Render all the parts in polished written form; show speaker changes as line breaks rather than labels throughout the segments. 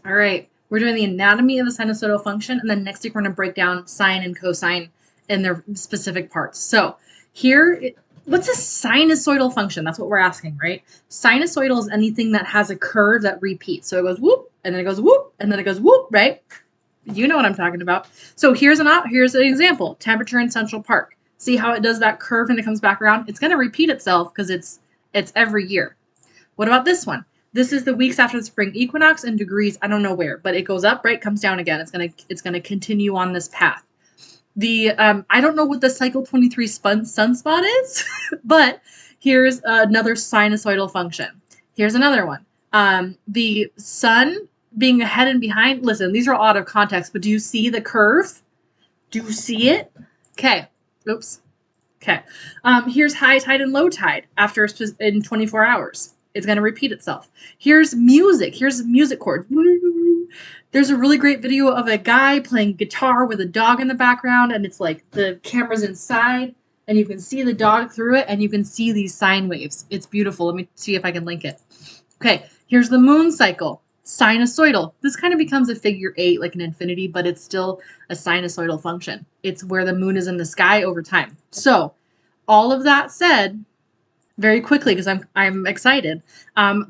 All right, we're doing the anatomy of a sinusoidal function, and then next week we're going to break down sine and cosine in their specific parts. So here, what's a sinusoidal function? That's what we're asking, right? Sinusoidal is anything that has a curve that repeats. So it goes whoop, and then it goes whoop, and then it goes whoop, right? You know what I'm talking about. So here's an example: temperature in Central Park. See how it does that curve and it comes back around? It's going to repeat itself because it's every year. What about this one? This is the weeks after the spring equinox in degrees. I don't know where, but it goes up, right? Comes down again. It's gonna continue on this path. The I don't know what the cycle 23 sunspot is, but here's another sinusoidal function. Here's another one. The sun being ahead and behind. Listen, these are all out of context, but do you see the curve? Do you see it? Okay. Oops. Okay. Here's high tide and low tide after in 24 hours. It's going to repeat itself. Here's music. Here's music chords. There's a really great video of a guy playing guitar with a dog in the background, and it's like the camera's inside, and you can see the dog through it, and you can see these sine waves. It's beautiful. Let me see if I can link it. Okay, here's the moon cycle. Sinusoidal. This kind of becomes a figure 8, like an infinity, but it's still a sinusoidal function. It's where the moon is in the sky over time. So, all of that said, very quickly, because I'm excited.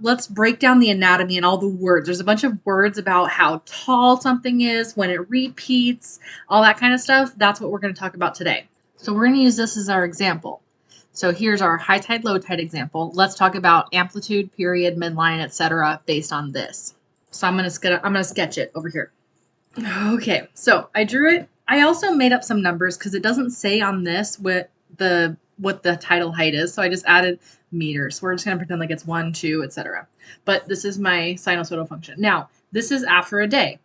Let's break down the anatomy and all the words. There's a bunch of words about how tall something is, when it repeats, all that kind of stuff. That's what we're going to talk about today. So we're going to use this as our example. So here's our high tide, low tide example. Let's talk about amplitude, period, midline, etc. based on this. So I'm gonna sketch it over here. Okay, so I drew it. I also made up some numbers because it doesn't say on this what the tidal height is, so I just added meters. We're just going to pretend like it's 1, 2, etc. But this is my sinusoidal function. Now, this is after a day.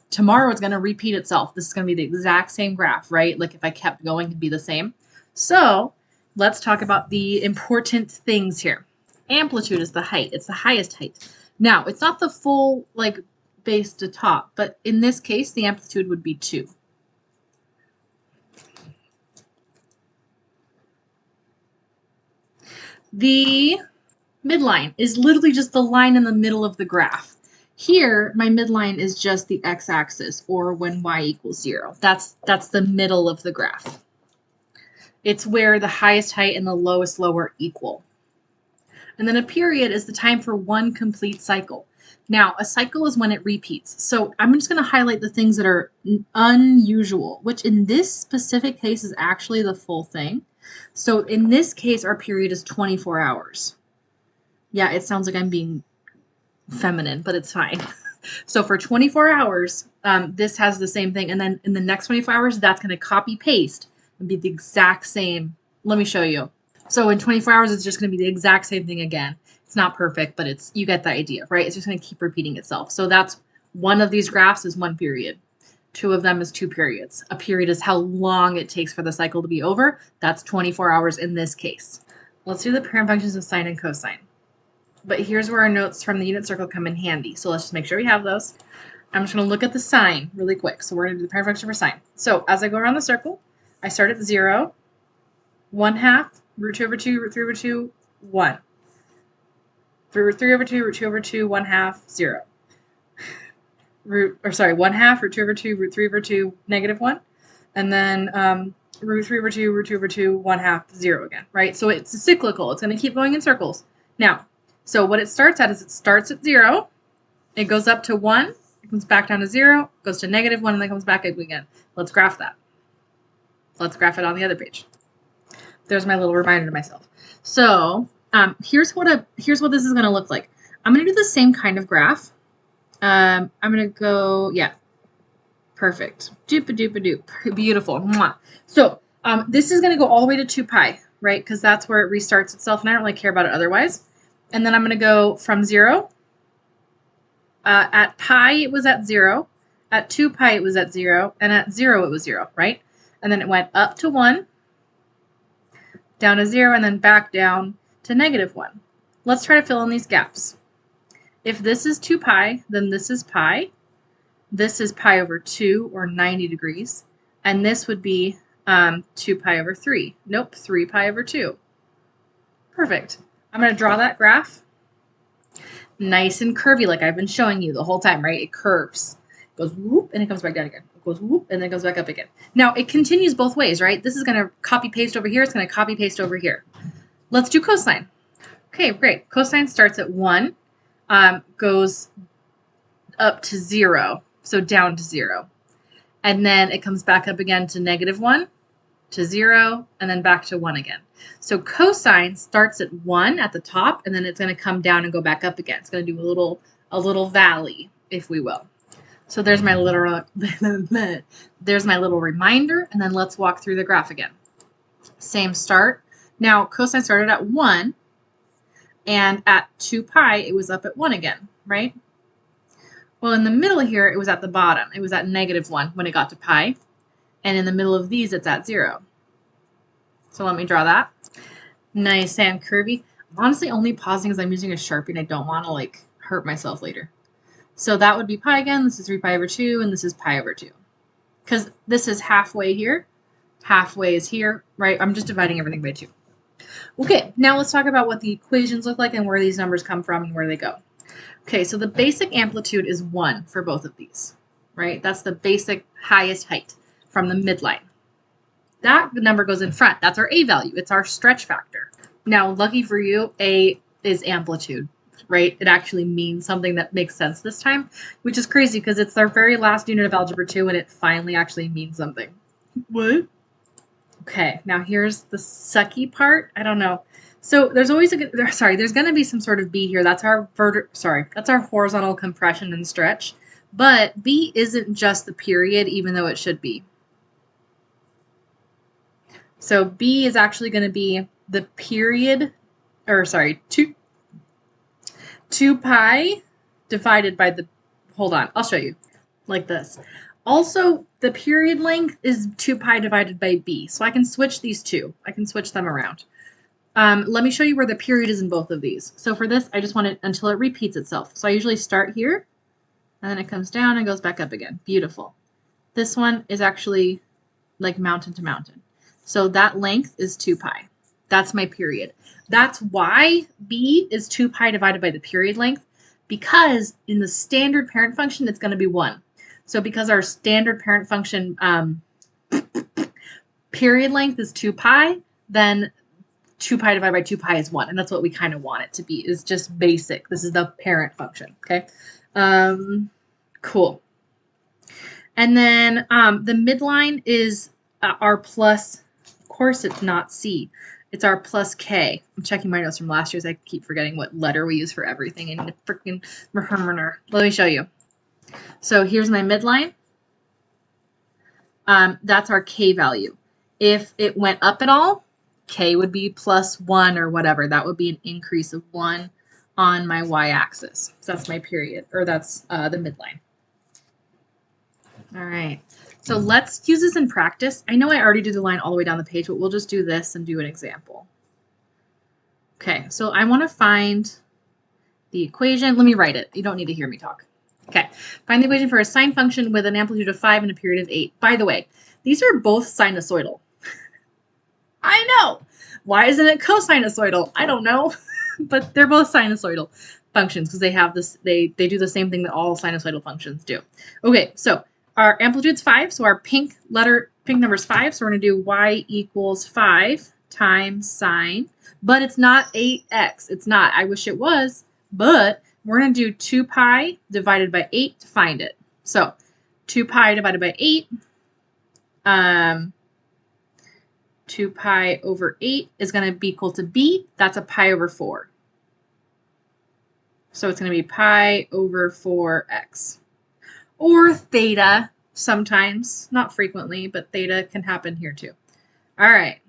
Tomorrow it's going to repeat itself. This is going to be the exact same graph, right? Like if I kept going, it'd be the same. So let's talk about the important things here. Amplitude is the height. It's the highest height. Now, it's not the full base to top, but in this case, the amplitude would be 2. The midline is literally just the line in the middle of the graph. Here, my midline is just the x-axis, or when y equals 0. That's the middle of the graph. It's where the highest height and the lowest low are equal. And then a period is the time for one complete cycle. Now, a cycle is when it repeats. So I'm just going to highlight the things that are unusual, which in this specific case is actually the full thing. So in this case, our period is 24 hours. Yeah, it sounds like I'm being feminine, but it's fine. So for 24 hours, this has the same thing. And then in the next 24 hours, that's going to copy paste and be the exact same. Let me show you. So in 24 hours, it's just going to be the exact same thing again. It's not perfect, but you get the idea, right? It's just going to keep repeating itself. So that's one of these graphs is one period. 2 of them is 2 periods. A period is how long it takes for the cycle to be over. That's 24 hours in this case. Let's do the parent functions of sine and cosine. But here's where our notes from the unit circle come in handy. So let's just make sure we have those. I'm just going to look at the sine really quick. So we're going to do the parent function for sine. So as I go around the circle, I start at 0, 1/2, root 2 over 2, root 3 over 2, 1. Root 3 over 2, root 2 over 2, 1/2, 0. 1/2, root 2 over 2, root 3 over 2, -1. And then root 3 over 2, root 2 over 2, 1/2, 0 again, right? So it's cyclical. It's going to keep going in circles. Now, so what it starts at is it starts at 0, it goes up to 1, it comes back down to 0, goes to -1, and then comes back up again. Let's graph that. Let's graph it on the other page. There's my little reminder to myself. So here's what this is going to look like. I'm going to do the same kind of graph. I'm going to go, yeah, perfect. Doop-a-doop-a-doop. Beautiful. Mwah. So this is going to go all the way to 2 pi, right? Because that's where it restarts itself, and I don't really care about it otherwise. And then I'm going to go from 0. At pi, it was at 0. At 2 pi, it was at 0. And at 0, it was 0, right? And then it went up to 1, down to 0, and then back down to -1. Let's try to fill in these gaps. If this is 2 pi, then this is pi. This is pi over 2, or 90 degrees. And this would be 2 pi over 3. Nope, 3 pi over 2. Perfect. I'm going to draw that graph. Nice and curvy like I've been showing you the whole time, right? It curves. It goes whoop and it comes back down again. It goes whoop and then it goes back up again. Now it continues both ways, right? This is going to copy paste over here. It's going to copy paste over here. Let's do cosine. Okay, great. Cosine starts at 1, goes up to 0, so down to 0. And then it comes back up again to -1, to 0, and then back to 1 again. So cosine starts at 1 at the top, and then it's going to come down and go back up again. It's going to do a little valley, if we will. So there's my little reminder, and then let's walk through the graph again. Same start. Now cosine started at 1, and at 2 pi it was up at 1 again, right? Well, in the middle here it was at the bottom. It was at -1 when it got to pi. And in the middle of these, it's at 0. So let me draw that. Nice and curvy. I'm honestly only pausing because I'm using a Sharpie and I don't want to like hurt myself later. So that would be pi again. This is 3 pi over 2, and this is pi over 2. Because this is halfway here. Halfway is here, right? I'm just dividing everything by 2. Okay, now let's talk about what the equations look like and where these numbers come from and where they go. Okay, so the basic amplitude is 1 for both of these, right? That's the basic highest height from the midline. That number goes in front. That's our A value. It's our stretch factor. Now, lucky for you, A is amplitude, right? It actually means something that makes sense this time, which is crazy because it's our very last unit of Algebra 2 and it finally actually means something. What? Okay, now here's the sucky part. I don't know. So there's always there's going to be some sort of B here. That's our that's our horizontal compression and stretch. But B isn't just the period, even though it should be. So B is actually going to be the period, 2 pi divided by the, hold on, I'll show you, like this. Also, the period length is 2 pi divided by B, so I can switch these two. I can switch them around. Let me show you where the period is in both of these. So for this, I just want it until it repeats itself. So I usually start here, and then it comes down and goes back up again. Beautiful. This one is actually like mountain to mountain. So that length is 2 pi. That's my period. That's why B is 2 pi divided by the period length, because in the standard parent function, it's going to be 1. So because our standard parent function period length is 2 pi, then 2 pi divided by 2 pi is 1. And that's what we kind of want it to be, is just basic. This is the parent function, okay? Cool. And then the midline is our plus, of course it's not C. It's our plus K. I'm checking my notes from last year's. I keep forgetting what letter we use for everything. And the freaking, let me show you. So here's my midline. That's our K value. If it went up at all, K would be +1 or whatever. That would be an increase of 1 on my y-axis. So that's my period, or that's the midline. All right. So let's use this in practice. I know I already did the line all the way down the page, but we'll just do this and do an example. Okay, so I want to find the equation. Let me write it. You don't need to hear me talk. Okay, find the equation for a sine function with an amplitude of 5 and a period of 8. By the way, these are both sinusoidal. I know. Why isn't it cosinusoidal? I don't know. But they're both sinusoidal functions because they have this, they do the same thing that all sinusoidal functions do. Okay, so our amplitude's 5, so our pink number is 5, so we're going to do y equals 5 times sine, but it's not 8x. It's not. I wish it was, but we're going to do 2 pi divided by 8 to find it. So 2 pi divided by 8, 2 pi over 8 is going to be equal to b. That's a pi over 4. So it's going to be pi over 4x. Or theta sometimes, not frequently, but theta can happen here too. All right.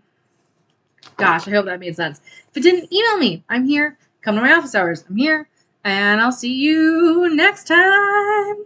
Gosh, I hope that made sense. If it didn't, email me. I'm here. Come to my office hours. I'm here. And I'll see you next time.